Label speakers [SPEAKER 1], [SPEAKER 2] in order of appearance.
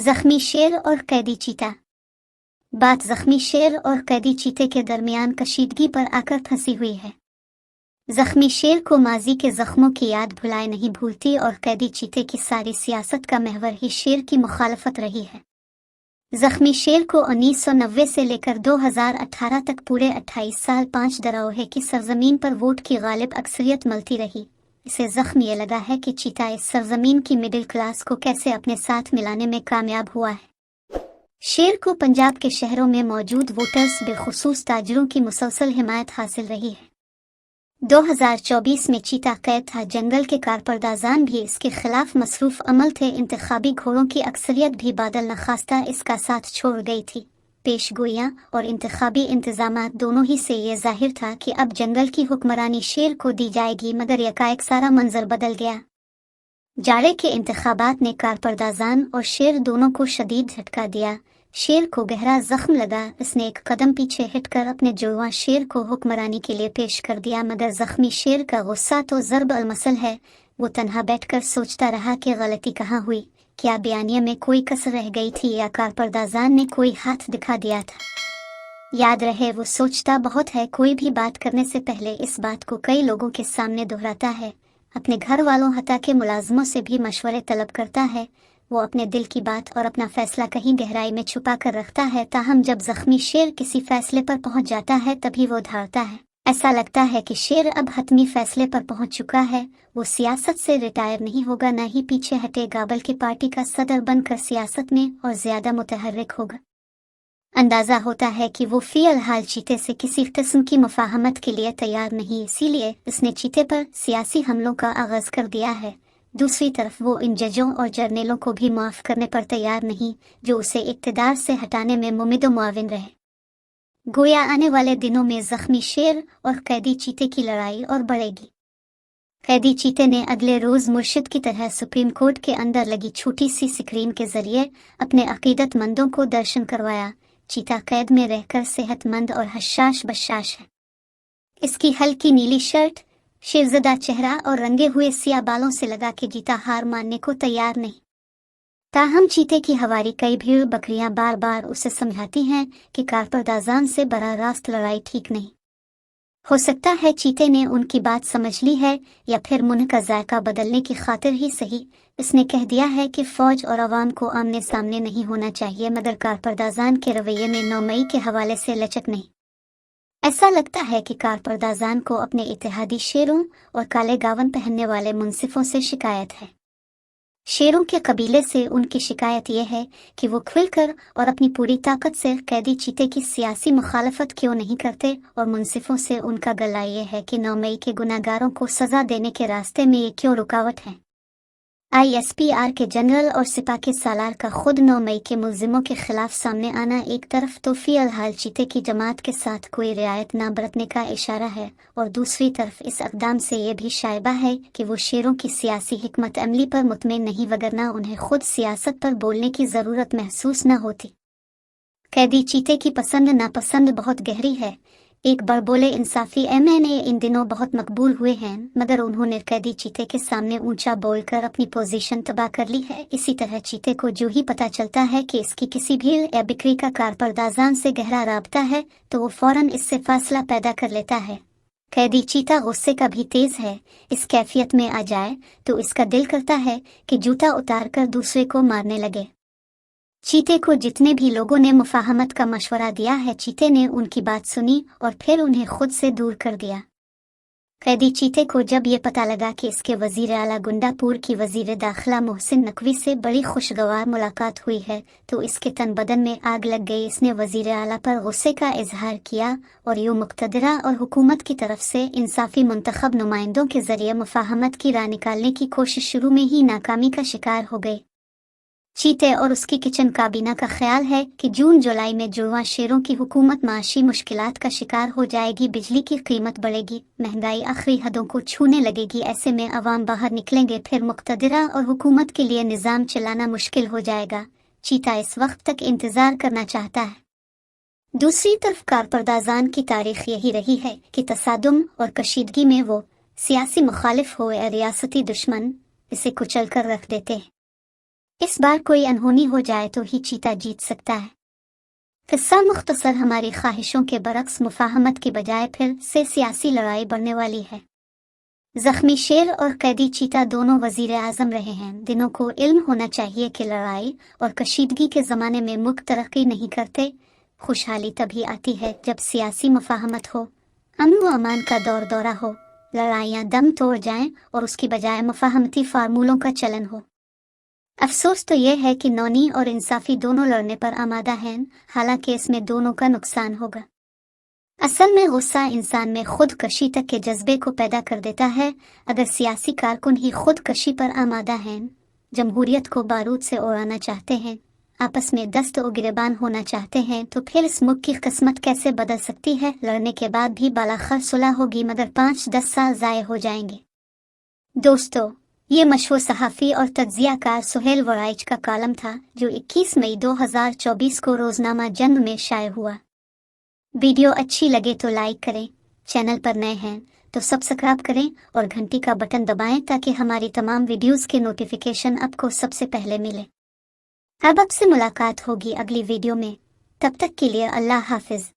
[SPEAKER 1] जख्मी शेर और कैदी चीता। बात जख्मी शेर और कैदी चीते के दरमियान कशीदगी पर आकर फंसी हुई है। जख्मी शेर को माजी के जख्मों की याद भुलाए नहीं भूलती और कैदी चीते की सारी सियासत का महवर ही शेर की मुखालफत रही है। जख्मी शेर को 1990 से लेकर 2018 तक पूरे 28 साल 5 दरोहे की सरजमीन पर वोट की गालिब अक्सरियत मिलती रही। इसे जख्म ये लगा है कि चीता इस सरजमीन की मिडिल क्लास को कैसे अपने साथ मिलाने में कामयाब हुआ है। शेर को पंजाब के शहरों में मौजूद वोटर्स बेखुसूस ताजरों की मुसलसल हिमायत हासिल रही है। 2024 में चीता कैद था। जंगल के कारपरदाजान भी इसके खिलाफ मसरूफ अमल थे। इंतखाबी घोड़ों की अक्सरियत भी बादल नखास्ता इसका साथ छोड़ गई थी। पेशगोइयाँ और इंतखाबी इंतजामात दोनों ही से ये जाहिर था कि अब जंगल की हुक्मरानी शेर को दी जाएगी, मगर यकाएक सारा मंजर बदल गया। जाड़े के इंतखाबात ने कारपरदाजान और शेर दोनों को शदीद झटका दिया। शेर को गहरा जख्म लगा। इसने एक कदम पीछे हटकर अपने जुड़वां शेर को हुक्मरानी के लिए पेश कर दिया, मगर जख्मी शेर का गुस्सा तो ज़र्ब अलमसल है। वो तन्हा बैठकर सोचता रहा कि गलती कहाँ हुई। क्या बयानिया में कोई कसर रह गई थी या कारपरदाजान ने कोई हाथ दिखा दिया था। याद रहे, वो सोचता बहुत है। कोई भी बात करने से पहले इस बात को कई लोगों के सामने दोहराता है। अपने घर वालों हता के मुलाजमों से भी मशवरे तलब करता है। वो अपने दिल की बात और अपना फैसला कहीं गहराई में छुपा कर रखता है। ताहम जब जख्मी शेर किसी फैसले पर पहुंच जाता है तभी वो धारता है। ऐसा लगता है कि शेर अब हतमी फैसले पर पहुंच चुका है। वो सियासत से रिटायर नहीं होगा, न ही पीछे हटेगा, बल्कि पार्टी का सदर बनकर सियासत में और ज्यादा मुतहर्रिक होगा। अंदाजा होता है कि वो फिलहाल चीते से किसी किस्म की मुफाहमत के लिए तैयार नहीं, इसीलिए उसने चीते पर सियासी हमलों का आगाज कर दिया है। दूसरी तरफ वो इन जजों और जर्नेलों को भी माफ करने पर तैयार नहीं जो उसे इक़्तिदार से हटाने में मुमिद मुआविन रहे। गोया आने वाले दिनों में जख्मी शेर और कैदी चीते की लड़ाई और बढ़ेगी। कैदी चीते ने अगले रोज मुर्शिद की तरह सुप्रीम कोर्ट के अंदर लगी छोटी सी स्क्रीन के जरिए अपने अकीदतमंदों को दर्शन करवाया। चीता कैद में रहकर सेहतमंद और हशाश बशाश है। इसकी हल्की नीली शर्ट, शेरज़दा चेहरा और रंगे हुए सिया बालों से लगा कि जीता हार मानने को तैयार नहीं। ताहम चीते की हवारी कई भीड़ बकरियां बार बार उसे समझाती हैं कि कारपरदाजान से बराह रास्त लड़ाई ठीक नहीं। हो सकता है चीते ने उनकी बात समझ ली है, या फिर मुंह का जायका बदलने की खातिर ही सही इसने कह दिया है कि फौज और अवाम को आमने सामने नहीं होना चाहिए, मगर कारपरदाजान के रवैये में 9 मई के हवाले से लचक नहीं। ऐसा लगता है कि कारपरदाजान को अपने इत्तेहादी शेरों और काले गावन पहनने वाले मुंसिफों से शिकायत है। शेरों के कबीले से उनकी शिकायत यह है कि वो खुलकर और अपनी पूरी ताकत से कैदी चीते की सियासी मुखालफत क्यों नहीं करते, और मुंसिफों से उनका गला ये है कि 9 मई के गुनाहगारों को सजा देने के रास्ते में ये क्यों रुकावट है। ISPR के जनरल और सिपा के सालार का खुद 9 मई के मुल्जिमों के खिलाफ सामने आना एक तरफ तो फिलहाल चीते की जमात के साथ कोई रियायत ना बरतने का इशारा है, और दूसरी तरफ इस अक़दाम से ये भी शायबा है कि वो शेरों की सियासी हिकमत अमली पर मुतमईन नहीं, वगरना उन्हें खुद सियासत पर बोलने की ज़रूरत महसूस न होती। कैदी चीते की पसंद नापसंद बहुत गहरी है। एक बड़बोले इंसाफी MNA इन दिनों बहुत मकबूल हुए हैं, मगर उन्होंने कैदी चीते के सामने ऊंचा बोलकर अपनी पोजीशन तबाह कर ली है। इसी तरह चीते को जो ही पता चलता है कि इसकी किसी भीड़ या बिक्री का कारपरदाजान से गहरा राबता है तो वो फौरन इससे फासला पैदा कर लेता है। कैदी चीता गुस्से का भी तेज है। इस कैफियत में आ जाए तो इसका दिल करता है कि जूता उतार कर दूसरे को मारने लगे। चीते को जितने भी लोगों ने मुफाहमत का मशवरा दिया है, चीते ने उनकी बात सुनी और फिर उन्हें खुद से दूर कर दिया। कैदी चीते को जब ये पता लगा कि इसके वजीर आला गुंडापुर की वजीर दाखिला मोहसिन नकवी से बड़ी खुशगवार मुलाकात हुई है तो इसके तन बदन में आग लग गई। इसने वजीर आला पर गुस्से का इजहार किया और यूं मुक़्तदरा और हुकूमत की तरफ से इंसाफी मुंतखब नुमाइंदों के जरिए मुफाहमत की राह निकालने की कोशिश शुरू में ही नाकामी का शिकार हो गई। चीते और उसकी किचन काबीना का ख्याल है कि जून जुलाई में जुड़वां शेरों की हुकूमत माशी मुश्किलात का शिकार हो जाएगी। बिजली की कीमत बढ़ेगी, महंगाई आखिरी हदों को छूने लगेगी। ऐसे में अवाम बाहर निकलेंगे, फिर मुक़्तदरा और हुकूमत के लिए निज़ाम चलाना मुश्किल हो जाएगा। चीता इस वक्त तक इंतज़ार करना चाहता है। दूसरी तरफ कारपरदाजान की तारीख यही रही है कि तसादुम और कशीदगी में वो सियासी मुखालिफ हो या रियासती दुश्मन इसे कुचल कर रख देते हैं। इस बार कोई अनहोनी हो जाए तो ही चीता जीत सकता है। किस्सा मुख्तसर हमारी ख्वाहिशों के बरक्स मुफाहमत की बजाय फिर से सियासी लड़ाई बढ़ने वाली है। जख्मी शेर और कैदी चीता दोनों वजीर आजम रहे हैं। दिनों को इल्म होना चाहिए कि लड़ाई और कशीदगी के ज़माने में मुल्क तरक्की नहीं करते। खुशहाली तभी आती है जब सियासी मुफाहमत हो, अमन व अमान का दौर दौरा हो, लड़ाइयाँ दम तोड़ जाएं और उसकी बजाय मुफाहमती फार्मूलों का चलन हो। अफसोस तो यह है कि नौनी और इंसाफी दोनों लड़ने पर आमादा हैं, हालांकि इसमें दोनों का नुकसान होगा। असल में गुस्सा इंसान में खुदकशी तक के जज्बे को पैदा कर देता है। अगर सियासी कारकुन ही खुदकशी पर आमादा हैं, जमहूरियत को बारूद से उड़ाना चाहते हैं, आपस में दस्त और गिरबान होना चाहते हैं, तो फिर इस मुल्क की किस्मत कैसे बदल सकती है? लड़ने के बाद भी बालाखर सुलह होगी मगर 5-10 साल ज़ाये हो जाएंगे। दोस्तों, ये मशहूर सहाफ़ी और तज्ज़ियाकार सुहेल वराइच का कॉलम था जो 21 मई 2024 को रोज़नामा जंग में शाये हुआ। वीडियो अच्छी लगे तो लाइक करें, चैनल पर नए हैं तो सब्सक्राइब करें और घंटी का बटन दबाएं ताकि हमारी तमाम वीडियोस के नोटिफिकेशन आपको सबसे पहले मिले। अब आपसे मुलाकात होगी अगली वीडियो में। तब तक के लिए अल्लाह हाफिज़।